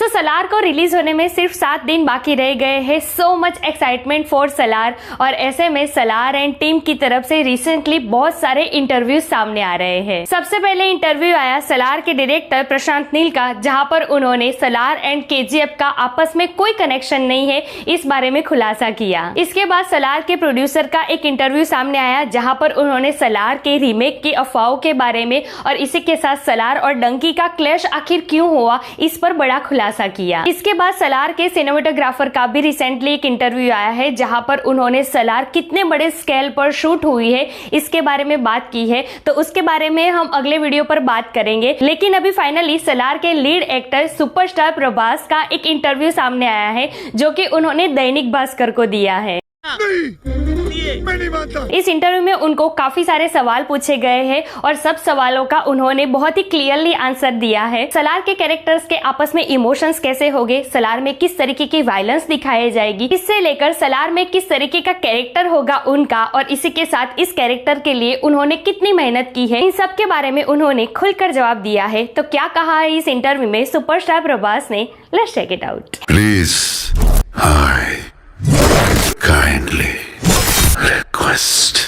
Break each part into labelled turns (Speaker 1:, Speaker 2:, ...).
Speaker 1: सो सलार को रिलीज होने में सिर्फ 7 दिन बाकी रह गए हैं। So much excitement for Salaar. और ऐसे में सलार एंड टीम की तरफ से रिसेंटली बहुत सारे इंटरव्यू सामने आ रहे हैं। सबसे पहले इंटरव्यू आया सलार के डायरेक्टर प्रशांत नील का, जहां पर उन्होंने सलार एंड केजीएफ का आपस में कोई कनेक्शन नहीं है इस बारे में खुलासा किया। इसके बाद सलार के प्रोड्यूसर का एक इंटरव्यू सामने आया, जहां पर उन्होंने सलार के रीमेक की अफवाहों के बारे में और इसी के साथ सलार और डंकी का क्लैश आखिर क्यों हुआ इस पर बड़ा खुलासा किया। इसके बाद सलार के सिनेमेटोग्राफर का भी रिसेंटली एक इंटरव्यू आया है, जहां पर उन्होंने सलार कितने बड़े स्केल पर शूट हुई है इसके बारे में बात की है। तो उसके बारे में हम अगले वीडियो पर बात करेंगे। लेकिन अभी फाइनली सलार के लीड एक्टर सुपरस्टार प्रभास का एक इंटरव्यू सामने आया है, जो कि उन्होंने दैनिक भास्कर को दिया है।
Speaker 2: मैं नहीं मानता।
Speaker 1: इस इंटरव्यू में उनको काफी सारे सवाल पूछे गए हैं और सब सवालों का उन्होंने बहुत ही क्लियरली आंसर दिया है। सलार के कैरेक्टर्स के आपस में इमोशंस कैसे होंगे, सलार में किस तरीके की वायलेंस दिखाई जाएगी, इससे लेकर सलार में किस तरीके का कैरेक्टर होगा उनका, और इसी के साथ इस कैरेक्टर के लिए उन्होंने कितनी मेहनत की है, इन सब के बारे में उन्होंने खुलकर जवाब दिया है। तो क्या कहा है इस इंटरव्यू में सुपरस्टार प्रभास ने, let's check it out.
Speaker 2: Please I kindly request.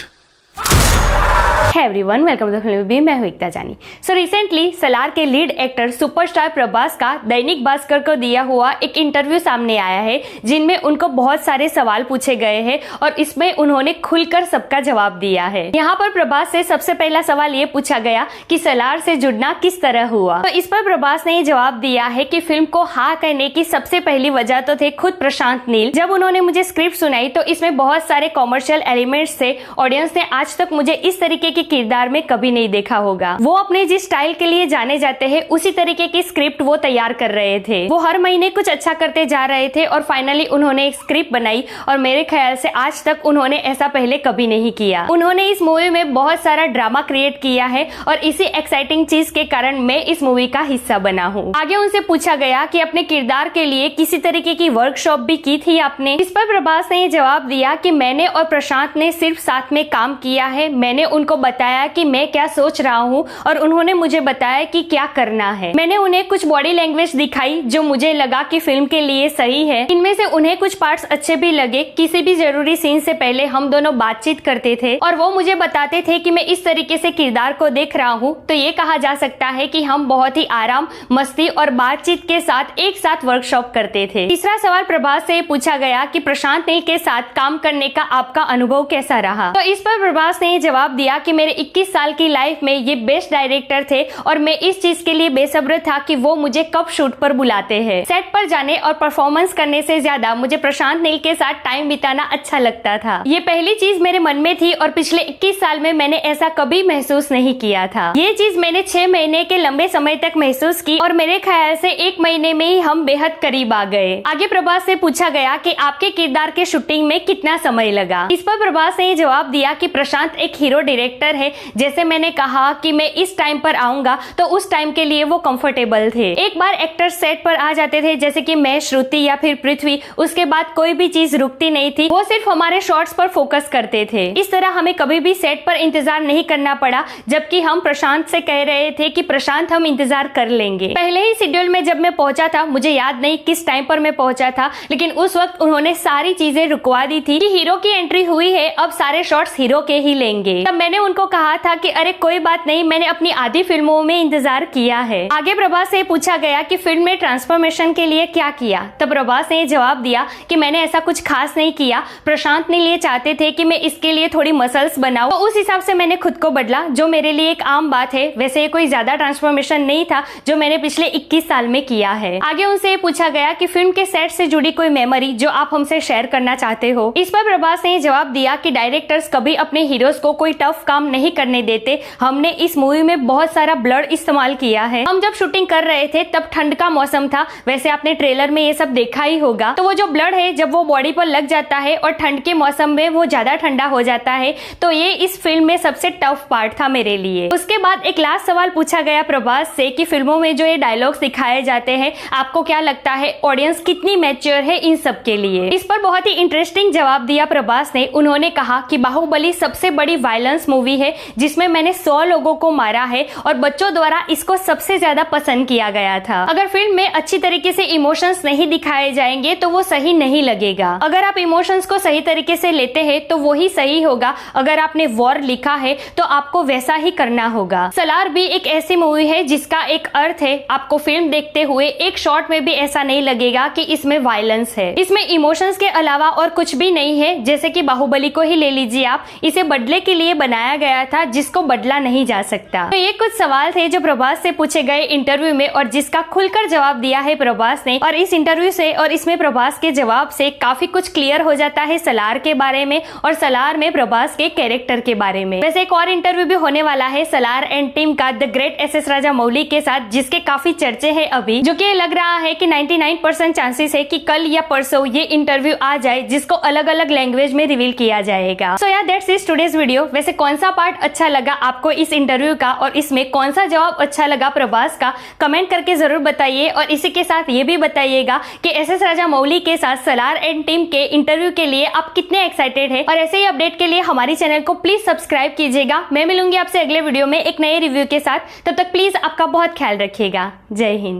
Speaker 1: Hey everyone, welcome to the film Review। मैं हूं एकता जानी। सो रिसेंटली सलार के लीड एक्टर सुपरस्टार प्रभास का दैनिक भास्कर को दिया हुआ एक इंटरव्यू सामने आया है, जिनमें उनको बहुत सारे सवाल पूछे गए हैं और इसमें उन्होंने खुलकर सबका जवाब दिया है। यहाँ पर प्रभास से सबसे पहला सवाल ये पूछा गया कि सलार से जुड़ना किस तरह हुआ। तो इस पर प्रभास ने ये जवाब दिया है कि फिल्म को हाँ कहने की सबसे पहली वजह तो थे खुद प्रशांत नील। जब उन्होंने मुझे स्क्रिप्ट सुनाई तो इसमें बहुत सारे कॉमर्शियल एलिमेंट्स थे। ऑडियंस ने आज तक मुझे इस तरीके की किरदार में कभी नहीं देखा होगा। वो अपने जिस स्टाइल के लिए जाने जाते हैं उसी तरीके की स्क्रिप्ट वो तैयार कर रहे थे। वो हर महीने कुछ अच्छा करते जा रहे थे और फाइनली उन्होंने एक स्क्रिप्ट बनाई और मेरे ख्याल से आज तक उन्होंने ऐसा पहले कभी नहीं किया। उन्होंने इस मूवी में बहुत सारा ड्रामा क्रिएट किया है और इसी एक्साइटिंग चीज के कारण मैं इस मूवी का हिस्सा बना हूँ। आगे उनसे पूछा गया कि अपने किरदार के लिए किसी तरीके की वर्कशॉप भी की थी आपने। इस पर प्रभास ने जवाब दिया कि मैंने और प्रशांत ने सिर्फ साथ में काम किया है। मैंने उनको बताया कि मैं क्या सोच रहा हूँ और उन्होंने मुझे बताया कि क्या करना है। मैंने उन्हें कुछ बॉडी लैंग्वेज दिखाई जो मुझे लगा कि फिल्म के लिए सही है। इनमें से उन्हें कुछ पार्ट्स अच्छे भी लगे। किसी भी जरूरी सीन से पहले हम दोनों बातचीत करते थे और वो मुझे बताते थे कि मैं इस तरीके से किरदार को देख रहा हूँ। तो ये कहा जा सकता है कि हम बहुत ही आराम, मस्ती और बातचीत के साथ एक साथ वर्कशॉप करते थे। तीसरा सवाल प्रभास से पूछा गया कि प्रशांत नील के साथ काम करने का आपका अनुभव कैसा रहा। तो इस पर प्रभास ने जवाब दिया कि मेरे 21 साल की लाइफ में ये बेस्ट डायरेक्टर थे और मैं इस चीज के लिए बेसब्र था कि वो मुझे कब शूट पर बुलाते हैं। सेट पर जाने और परफॉर्मेंस करने से ज्यादा मुझे प्रशांत नील के साथ टाइम बिताना अच्छा लगता था। ये पहली चीज मेरे मन में थी और पिछले 21 साल में मैंने ऐसा कभी महसूस नहीं किया था। ये चीज मैंने 6 महीने के लंबे समय तक महसूस की और मेरे ख्याल से 1 महीने में ही हम बेहद करीब आ गए। आगे प्रभास से पूछा गया कि आपके किरदार के शूटिंग में कितना समय लगा। इस पर प्रभास ने जवाब दिया कि प्रशांत एक हीरो डायरेक्टर है। जैसे मैंने कहा कि मैं इस टाइम पर आऊंगा तो उस टाइम के लिए वो कंफर्टेबल थे। एक बार एक्टर सेट पर आ जाते थे, जैसे कि मैं, श्रुति या फिर पृथ्वी, उसके बाद कोई भी चीज रुकती नहीं थी। वो सिर्फ हमारे शॉट्स पर फोकस करते थे। इस तरह हमें कभी भी सेट पर इंतजार नहीं करना पड़ा, जबकि हम प्रशांत से कह रहे थे कि प्रशांत हम इंतजार कर लेंगे। पहले ही शेड्यूल में जब मैं पहुंचा था, मुझे याद नहीं किस टाइम पर मैं पहुंचा था, लेकिन उस वक्त उन्होंने सारी चीजें रुकवा दी थी कि हीरो की एंट्री हुई है, अब सारे शॉट्स हीरो के ही लेंगे। तब मैंने उनको कहा था कि अरे कोई बात नहीं, मैंने अपनी आधी फिल्मों में इंतजार किया है। आगे प्रभास से पूछा गया कि फिल्म में ट्रांसफॉर्मेशन के लिए क्या किया। तब प्रभास ने जवाब दिया कि मैंने ऐसा कुछ खास नहीं किया। प्रशांत ने लिए चाहते थे कि मैं इसके लिए थोड़ी मसल्स बनाऊं, तो उस हिसाब से मैंने खुद को बदला, जो मेरे लिए एक आम बात है। वैसे ये कोई ज्यादा ट्रांसफॉर्मेशन नहीं था जो मैंने पिछले 21 साल में किया है। आगे उनसे पूछा गया कि फिल्म के सेट से जुड़ी कोई मेमोरी जो आप हमसे शेयर करना चाहते हो। इस पर प्रभास ने जवाब दिया कि डायरेक्टर्स कभी अपने हीरोज को कोई टफ काम नहीं करने देते। हमने इस मूवी में बहुत सारा ब्लड इस्तेमाल किया है। हम जब शूटिंग कर रहे थे तब ठंड का मौसम था, वैसे आपने ट्रेलर में ये सब देखा ही होगा। तो वो जो ब्लड है जब वो बॉडी पर लग जाता है और ठंड के मौसम में वो ज्यादा ठंडा हो जाता है, तो ये इस फिल्म में सबसे टफ पार्ट था मेरे लिए। उसके बाद एक लास्ट सवाल पूछा गया प्रभास से कि फिल्मों में जो ये डायलॉग्स दिखाए जाते हैं, आपको क्या लगता है ऑडियंस कितनी मैच्योर है इन सब के लिए। इस पर बहुत ही इंटरेस्टिंग जवाब दिया प्रभास ने। उन्होंने कहा कि बाहुबली सबसे बड़ी वायलेंस मूवी मूवी है जिसमें मैंने 100 लोगों को मारा है और बच्चों द्वारा इसको सबसे ज्यादा पसंद किया गया था। अगर फिल्म में अच्छी तरीके से इमोशंस नहीं दिखाए जाएंगे तो वो सही नहीं लगेगा। अगर आप इमोशंस को सही तरीके से लेते हैं तो वो ही सही होगा। अगर आपने वॉर लिखा है तो आपको वैसा ही करना होगा। सलार भी एक ऐसी मूवी है जिसका एक अर्थ है। आपको फिल्म देखते हुए एक शॉट में भी ऐसा नहीं लगेगा कि इसमें वायलेंस है। इसमें इमोशंस के अलावा और कुछ भी नहीं है। जैसे कि बाहुबली को ही ले लीजिए आप, इसे बदले के लिए बनाया गया था जिसको बदला नहीं जा सकता। तो ये कुछ सवाल थे जो प्रभास से पूछे गए इंटरव्यू में और जिसका खुलकर जवाब दिया है प्रभास ने। और इस इंटरव्यू से और इसमें प्रभास के जवाब से काफी कुछ क्लियर हो जाता है सलार के बारे में और सलार में प्रभास के कैरेक्टर के बारे में। वैसे एक और इंटरव्यू भी होने वाला है सलार एंड टीम का द ग्रेट एसएस राजामौली के साथ, जिसके काफी चर्चे हैं अभी, जो कि लग रहा है कि 99% चांसेस है कि कल या परसों ये इंटरव्यू आ जाए जिसको अलग अलग लैंग्वेज में रिवील किया जाएगा। सो यार दैट्स इट टुडेज वीडियो। वैसे कौन सा पार्ट अच्छा लगा आपको इस इंटरव्यू का और इसमें कौन सा जवाब अच्छा लगा प्रभास का, कमेंट करके जरूर बताइए। और इसी के साथ ये भी बताइएगा कि एसएस राजामौली के साथ सलार एंड टीम के इंटरव्यू के लिए आप कितने एक्साइटेड है। और ऐसे ही अपडेट के लिए हमारी चैनल को प्लीज सब्सक्राइब कीजिएगा। मैं मिलूंगी आपसे अगले वीडियो में एक नए रिव्यू के साथ। तब तक प्लीज आपका बहुत ख्याल रखिएगा। जय हिंद।